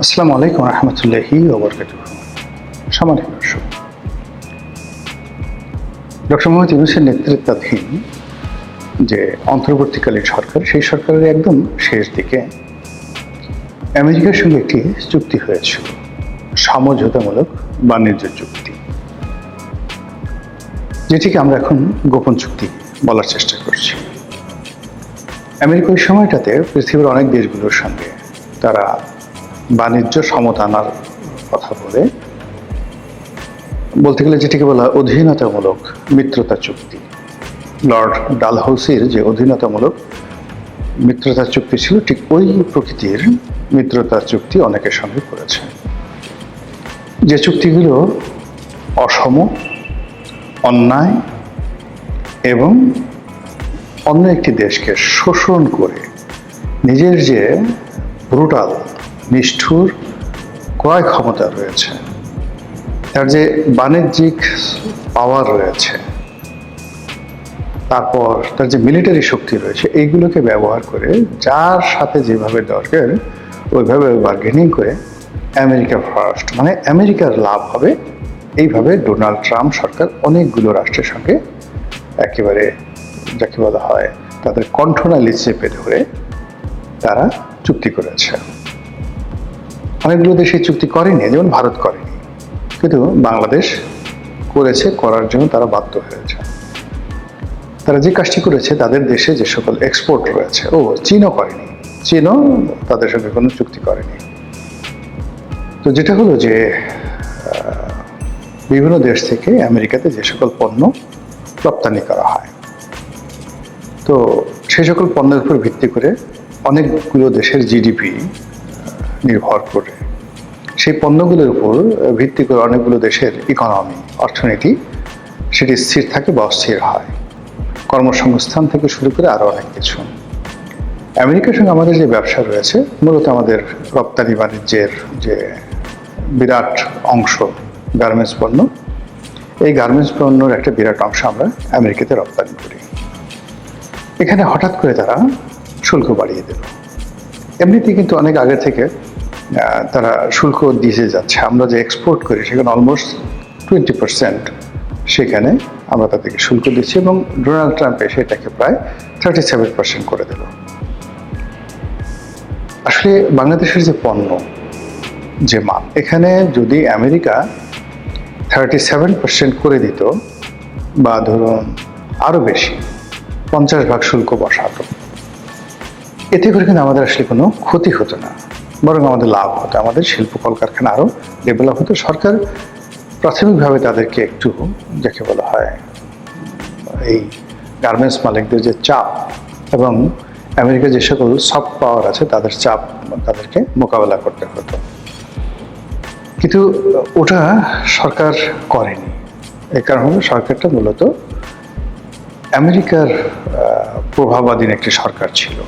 আসসালামু আলাইকুম রহমতুল্লাহি ওয়া বারাকাতুহু। সম্মানিত দর্শক, ডক্টর মোহাম্মদ ইউনূসের নেতৃত্বাধীন যে অন্তর্বর্তীকালীন সরকার, সেই সরকারের একদম শেষ দিকে আমেরিকার সঙ্গে একটি চুক্তি হয়েছিল, সমঝোতামূলক বাণিজ্য চুক্তি, যেটিকে আমরা এখন গোপন চুক্তি বলার চেষ্টা করছি। আমেরিকা ওই সময়টাতে পৃথিবীর অনেক দেশগুলোর সঙ্গে তারা বাণিজ্য সমতা আনার কথা বলতে গেলে যেটিকে বলা হয় অধীনতামূলক মিত্রতা চুক্তি। লর্ড ডালহৌসির যে অধীনতামূলক মিত্রতা চুক্তি ছিল, ঠিক ওই প্রকৃতির মিত্রতা চুক্তি অনেকের সঙ্গে করেছে, যে চুক্তিগুলো অসম, অন্যায় এবং অন্য একটি দেশকে শোষণ করে নিজের যে ব্রুটাল নিষ্ঠুর ক্রয় ক্ষমতা রয়েছে, তার যে বাণিজ্যিক পাওয়ার রয়েছে, তারপর তার যে মিলিটারি শক্তি রয়েছে, এইগুলোকে ব্যবহার করে যার সাথে যেভাবে দরকার ওইভাবে বার্গেনিং করে আমেরিকা ফার্স্ট, মানে আমেরিকার লাভ হবে, এইভাবে ডোনাল্ড ট্রাম্প সরকার অনেকগুলো রাষ্ট্রের সঙ্গে একেবারে যাকে বলা হয় তাদের কণ্ঠনালী চেপে ধরে তারা চুক্তি করেছে। অনেকগুলো দেশ এই চুক্তি করেনি, যেমন ভারত করেনি, কিন্তু বাংলাদেশ করেছে, করার জন্য তারা বাধ্য হয়েছে। তারা যে কাজটি করেছে, তাদের দেশে যে সকল এক্সপোর্ট রয়েছে, চীনও করেনি, চীনও তাদের সঙ্গে কোনো চুক্তি করেনি। তো যেটা হলো যে বিভিন্ন দেশ থেকে আমেরিকাতে যে সকল পণ্য রপ্তানি করা হয়, তো সেই সকল পণ্যের উপর ভিত্তি করে অনেকগুলো দেশের জিডিপি নির্ভর করে, সেই পণ্যগুলোর উপর ভিত্তি করে অনেকগুলো দেশের ইকোনমি, অর্থনীতি সেটি স্থির থাকে বা অস্থির হয়, কর্মসংস্থান থেকে শুরু করে আরও অনেক কিছু। আমেরিকার সঙ্গে আমাদের যে ব্যবসা রয়েছে, মূলত আমাদের রপ্তানি বাণিজ্যের যে বিরাট অংশ গার্মেন্টস পণ্য, এই গার্মেন্টস পণ্যর একটা বিরাট অংশ আমরা আমেরিকাতে রপ্তানি করি। এখানে হঠাৎ করে তারা শুল্ক বাড়িয়ে দিল। এমনিতেই কিন্তু অনেক আগে থেকে তারা শুল্ক দিয়ে যাচ্ছে। আমরা যে এক্সপোর্ট করি সেখানে অলমোস্ট 20% সেখানে আমরা তাদেরকে শুল্ক দিচ্ছি, এবং ডোনাল্ড ট্রাম্প সেটাকে প্রায় 37% করে দিল। আসলে বাংলাদেশের যে পণ্য, যে মান, এখানে যদি আমেরিকা 37% করে দিত, বা ধরুন আরও বেশি 50% শুল্ক বসাতো, এতে করে কিন্তু আমাদের আসলে কোনো ক্ষতি হতো না, বরং আমাদের লাভ হতো, আমাদের শিল্প কলকারখানা আরও ডেভেলপ হতো। সরকার প্রাথমিকভাবে তাদেরকে একটু যাকে বলা হয় এই গার্মেন্টস মালিকদের যে চাপ এবং আমেরিকার যে সকল সফট পাওয়ার আছে তাদের চাপ তাদেরকে মোকাবেলা করতে হতো, কিন্তু ওটা সরকার করেনি। এই কারণে সরকারটা মূলত আমেরিকার প্রভাবাধীন একটি সরকার ছিল,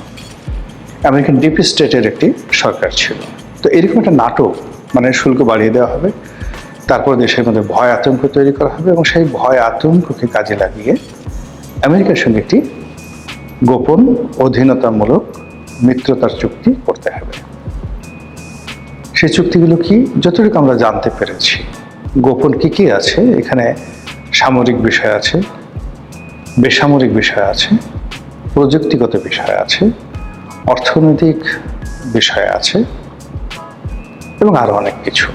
আমেরিকান ডিপ স্টেটের একটি সরকার ছিল। তো এরকম একটা নাটক, মানে শুল্ক বাড়িয়ে দেওয়া হবে, তারপর দেশের মধ্যে ভয় আতঙ্ক তৈরি করা হবে, এবং সেই ভয় আতঙ্ককে কাজে লাগিয়ে আমেরিকার সঙ্গে একটি গোপন অধীনতামূলক মিত্রতার চুক্তি করতে হবে। সেই চুক্তিগুলো কি, যতটুকু আমরা জানতে পেরেছি, গোপন কি আছে এখানে, সামরিক বিষয় আছে, বেসামরিক বিষয় আছে, প্রযুক্তিগত বিষয় আছে, অর্থনৈতিক বিষয় আছে, এবং আরও অনেক কিছু,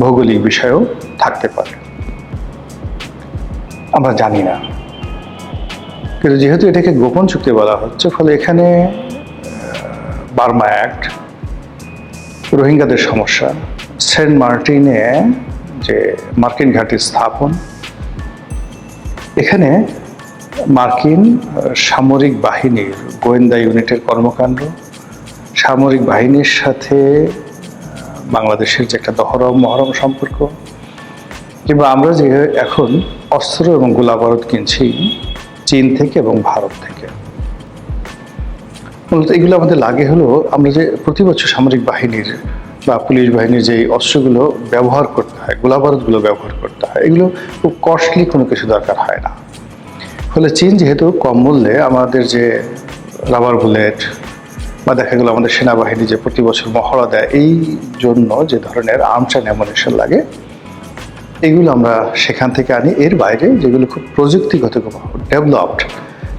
ভৌগোলিক বিষয়ও থাকতে পারে, আমরা জানি না। কিন্তু যেহেতু এটাকে গোপন চুক্তি বলা হচ্ছে, ফলে এখানে বার্মা অ্যাক্ট, রোহিঙ্গাদের সমস্যা, সেন্ট মার্টিনে যে মার্কিন ঘাঁটি স্থাপন, এখানে মার্কিন সামরিক বাহিনীর গোয়েন্দা ইউনিটের কর্মকাণ্ড, সামরিক বাহিনীর সাথে বাংলাদেশের যে একটা মহরম সম্পর্ক, কিংবা আমরা যে এখন অস্ত্র এবং গোলাবারুদ কিনছি চীন থেকে এবং ভারত থেকে, মূলত এগুলো আমাদের লাগে হলো আমরা যে প্রতি বছর সামরিক বাহিনীর বা পুলিশ বাহিনীর যে অস্ত্রগুলো ব্যবহার করতে হয়, গোলাবারুদগুলো ব্যবহার করতে হয়, এগুলো খুব কস্টলি কোনো কিছু দরকার হয় না। ফলে চীন যেহেতু কম মূল্যে আমাদের যে রাবার বুলেট, বা দেখা গেল আমাদের সেনাবাহিনী যে প্রতি বছর মহড়া দেয়, এই জন্য যে ধরনের আর্মস অ্যান্ড অ্যামুনিশন লাগে এগুলো আমরা সেখান থেকে আনি। এর বাইরে যেগুলো খুব প্রযুক্তিগত ডেভেলপড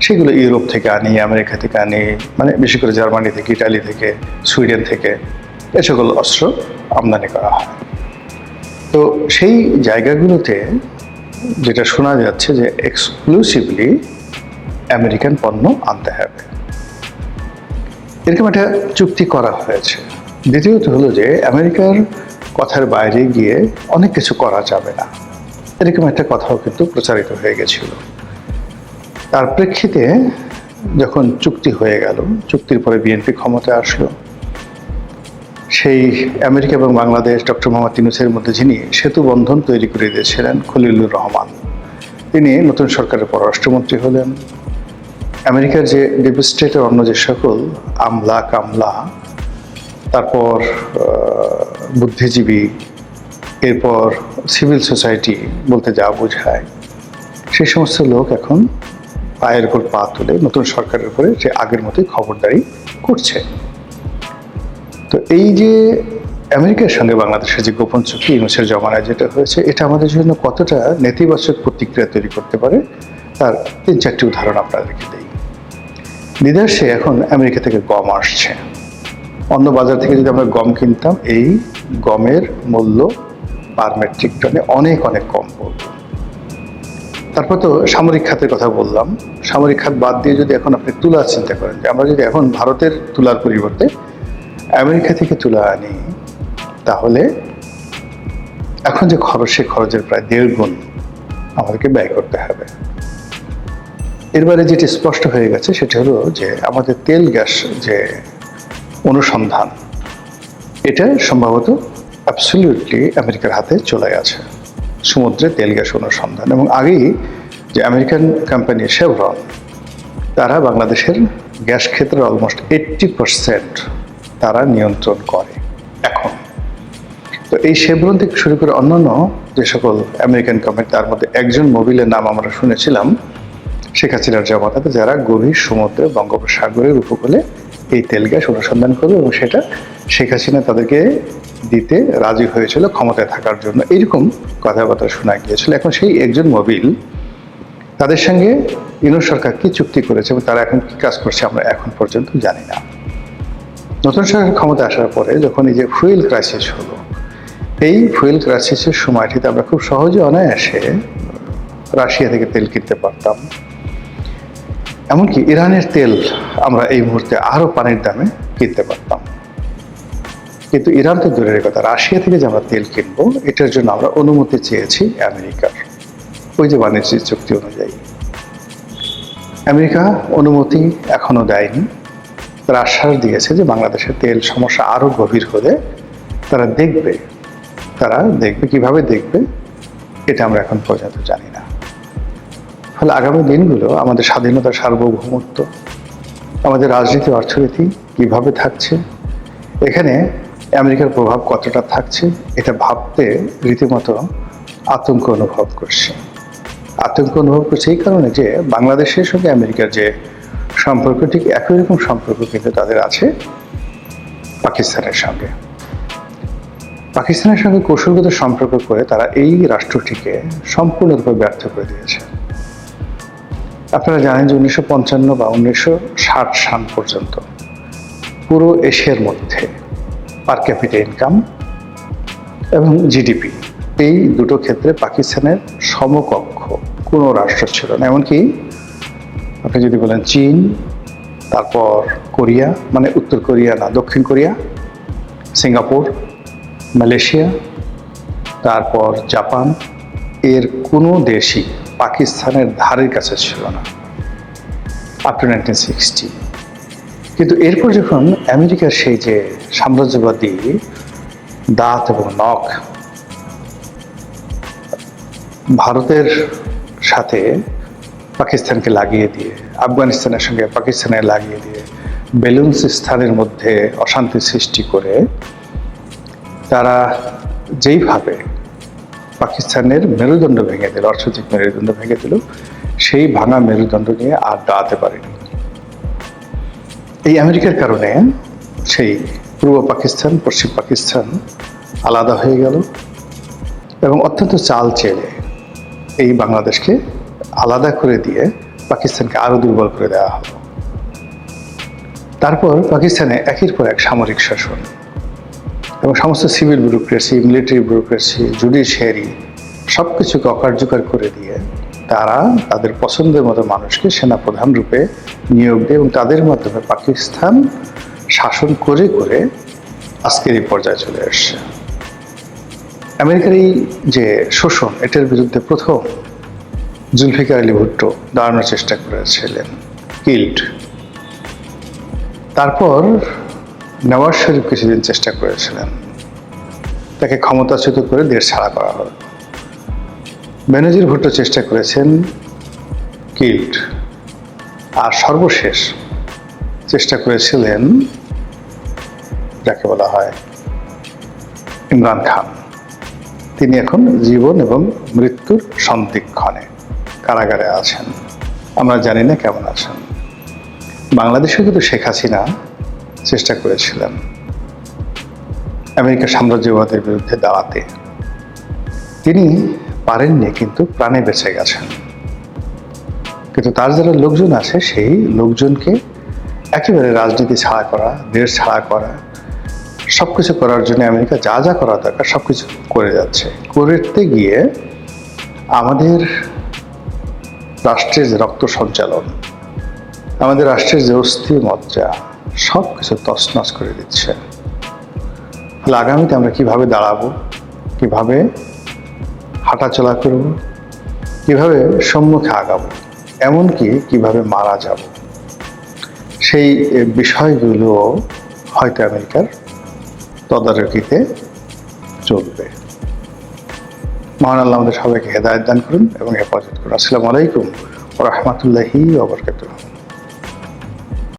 সেগুলো ইউরোপ থেকে আনি, আমেরিকা থেকে আনি, মানে বেশি করে জার্মানি থেকে, ইটালি থেকে, সুইডেন থেকে এ সকল অস্ত্র আমদানি করা হয়। তো সেই জায়গাগুলোতে যেটা শোনা যাচ্ছে যে এক্সক্লুসিভলি আমেরিকান পণ্য আনতে হবে, এরকম একটা চুক্তি করা হয়েছে। দ্বিতীয়ত হলো যে আমেরিকার কথার বাইরে গিয়ে অনেক কিছু করা যাবে না, এরকম একটা কথাও কিন্তু প্রচারিত হয়ে গেছিল। তার প্রেক্ষিতে যখন চুক্তি হয়ে গেল, চুক্তির পরে বিএনপি ক্ষমতায় আসলো, সেই আমেরিকা এবং বাংলাদেশ ডক্টর মোহাম্মদ ইউনূসের মধ্যে যিনি সেতু বন্ধন তৈরি করে দিয়েছিলেন খলিলুর রহমান, তিনি নতুন সরকারের পররাষ্ট্রমন্ত্রী হলেন। আমেরিকার যে ডিপ স্টেটের অন্য যে সকল আমলা কামলা, তারপর বুদ্ধিজীবী, এরপর সিভিল সোসাইটি বলতে যা বোঝায়, সেই সমস্ত লোক এখন পায়ের উপর পা তুলে নতুন সরকারের উপরে যে আগের মতোই খবরদারি করছে। তো এই যে আমেরিকার সঙ্গে বাংলাদেশের যে গোপন চুক্তি ইউনূসের জমানায় যেটা হয়েছে, এটা আমাদের জন্য কতটা নেতিবাচক প্রতিক্রিয়া তৈরি করতে পারে তার 3-4টি উদাহরণ আপনাদেরকে দিই। বিদেশে এখন আমেরিকা থেকে গম আসছে। অন্য বাজার থেকে যদি আমরা গম কিনতাম, এই গমের মূল্য পার মেট্রিক টনে অনেক অনেক কম পড়বে। তারপর তো সামরিক খাতের কথা বললাম। সামরিক খাত বাদ দিয়ে যদি এখন আপনি তুলা চিন্তা করেন, যে আমরা যদি এখন ভারতের তুলার পরিবর্তে আমেরিকা থেকে তুলা আনি, তাহলে এখন যে খরচ, সে খরচের প্রায় 1.5 গুণ আমাদেরকে ব্যয় করতে হবে। এরবারে যেটি স্পষ্ট হয়ে গেছে সেটা হলো যে আমাদের তেল গ্যাস যে অনুসন্ধান, এটা সম্ভবত অ্যাবসলিউটলি আমেরিকার হাতে চলে আছে, সমুদ্রে তেল গ্যাস অনুসন্ধান। এবং আগেই যে আমেরিকান কোম্পানি শেভরন, তারা বাংলাদেশের গ্যাস ক্ষেত্রের অলমোস্ট 80% তারা নিয়ন্ত্রণ করে এখন। তো এই শেভরন থেকে শুরু করে অন্যান্য যে সকল আমেরিকান কোম্পানি, তার মধ্যে একজন মোবিলের নাম আমরা শুনেছিলাম শেখ হাসিনার জামানাতে, যারা গভীর সমুদ্রে বঙ্গোপসাগরের উপকূলে এই তেল গ্যাস অনুসন্ধান করবে, এবং সেটা শেখ হাসিনা তাদেরকে দিতে রাজি হয়েছিল ক্ষমতায় থাকার জন্য, এইরকম কথাবার্তা শোনা গিয়েছিল। এখন সেই একজন মোবিল, তাদের সঙ্গে ইউনূস সরকার কি চুক্তি করেছে এবং তারা এখন কি কাজ করছে আমরা এখন পর্যন্ত জানি না। নতুন সরকার ক্ষমতায় আসার পরে যখন এই যে ফুয়েল ক্রাইসিস হলো, এই ফুয়েল ক্রাইসিসের সময়টিতে আমরা খুব সহজে অনায়াসে রাশিয়া থেকে তেল কিনতে পারতাম। এমনকি ইরানের তেল আমরা এই মুহূর্তে আরো পানির দামে কিনতে পারতাম। কিন্তু ইরান তো দূরের কথা, রাশিয়া থেকে যে আমরা তেল কিনবো, এটার জন্য আমরা অনুমতি চেয়েছি আমেরিকার, ওই যে বাণিজ্য চুক্তি অনুযায়ী। আমেরিকা অনুমতি এখনো দেয়নি। তারা আশ্বাস দিয়েছে যে বাংলাদেশের তেল সমস্যা আরো গভীর হলে তারা দেখবে। কিভাবে দেখবে এটা আমরা এখন পর্যন্ত জানি না। ফলে আগামী দিনগুলো আমাদের স্বাধীনতা, সার্বভৌমত্ব, আমাদের রাজনীতি, অর্থনীতি কিভাবে থাকছে, এখানে আমেরিকার প্রভাব কতটা থাকছে, এটা ভাবতে রীতিমতো আতঙ্ক অনুভব করছে। এই কারণে যে বাংলাদেশের সঙ্গে আমেরিকার যে সম্পর্ক, ঠিক একই রকম সম্পর্ক কিন্তু তাদের আছে পাকিস্তানের সঙ্গে। পাকিস্তানের সঙ্গে কৌশলগত সম্পর্ক করে তারা এই রাষ্ট্রটিকে সম্পূর্ণরূপে ব্যর্থ করে দিয়েছে। আপনারা জানেন যে 1955 বা 1960 সাল পর্যন্ত পুরো এশিয়ার মধ্যে পার ক্যাপিটা ইনকাম এবং জিডিপি, এই দুটো ক্ষেত্রে পাকিস্তানের সমকক্ষ কোনো রাষ্ট্র ছিল না। এমনকি আপনি যদি বলেন চীন, তারপর কোরিয়া, মানে উত্তর কোরিয়া না, দক্ষিণ কোরিয়া, সিঙ্গাপুর, মালয়েশিয়া, তারপর জাপান, এর কোনো দেশই পাকিস্তানের ধারের কাছে ছিল না আপ টু 1960। কিন্তু এরপর যখন আমেরিকার সেই যে সাম্রাজ্যবাদী দাঁত এবং নখ ভারতের সাথে পাকিস্তানকে লাগিয়ে দিয়ে, আফগানিস্তানের সঙ্গে পাকিস্তানের লাগিয়ে দিয়ে, বেলুচিস্তানের মধ্যে অশান্তি সৃষ্টি করে, তারা যেইভাবে পাকিস্তানের মেরুদণ্ড ভেঙে দিল, অর্থনৈতিক মেরুদণ্ড ভেঙে দিল, সেই ভাঙা মেরুদণ্ড নিয়ে আর দাঁড়াতে পারেনি। এই আমেরিকার কারণে সেই পূর্ব পাকিস্তান পশ্চিম পাকিস্তান আলাদা হয়ে গেল এবং অত্যন্ত চাল চেলে এই বাংলাদেশকে আলাদা করে দিয়ে পাকিস্তানকে আরও দুর্বল করে দেওয়া হলো। তারপর পাকিস্তানে একের পর এক সামরিক শাসন এবং সমস্ত civil bureaucracy, military bureaucracy, judiciary সব কিছুকে অকার্যকর করে দিয়ে তারা তাদের পছন্দের মতো মানুষকে সেনাপ্রধান রূপে নিয়োগ দেয় এবং তাদের মাধ্যমে পাকিস্তান শাসন করে করে আজকের এই পর্যায়ে চলে আসছে। আমেরিকার এই যে শোষণ, এটার বিরুদ্ধে প্রথম জুলফিকার আলী ভুট্টো দাঁড়ানোর চেষ্টা করেছিলেন, কিল্ড। তারপর নওয়াজ শরীফ কিছুদিন চেষ্টা করেছিলেন, তাকে ক্ষমতাচ্যুত করে দেশ ছাড়া করা হলো। বেনজির ভুট্টো চেষ্টা করেছেন, কিল্ড। আর সর্বশেষ চেষ্টা করেছিলেন যাকে বলা হয় ইমরান খান। তিনি এখন জীবন এবং মৃত্যুর সন্ধিক্ষণে কারাগারে আছেন, আমরা জানি না কেমন আছেন। বাংলাদেশে কিন্তু শেখ হাসিনা চেষ্টা করেছিলেন আমেরিকার সাম্রাজ্যবাদের বিরুদ্ধে দাঁড়াতে, তিনি পারেননি, কিন্তু প্রাণে বেঁচে গেছেন। কিন্তু তার যারা লোকজন আছে সেই লোকজনকে একেবারে রাজনীতি ছাড়া করা, দেশ ছাড়া করা, সবকিছু করার জন্য আমেরিকা যা যা করা দরকার সবকিছু করে যাচ্ছে। করতে গিয়ে আমাদের রাষ্ট্রের যে রক্ত সঞ্চালন, আমাদের রাষ্ট্রের যে অস্থি মজ্জা সব কিছু তছনছ করে দিচ্ছে। তাহলে আগামীতে আমরা কিভাবে দাঁড়াবো, কিভাবে হাঁটাচলা করব, কিভাবে সম্মুখে আগাবো, এমনকি কিভাবে মারা যাব, সেই বিষয়গুলো হয়তো আমেরিকার তদারকিতে চলবে। মহান আল্লাহ আমাদের সবাইকে হেদায়েত দান করুন এবং হেফাজত করুন। আসসালামু আলাইকুম ওয়া রাহমাতুল্লাহি ওয়া বারাকাতুহু।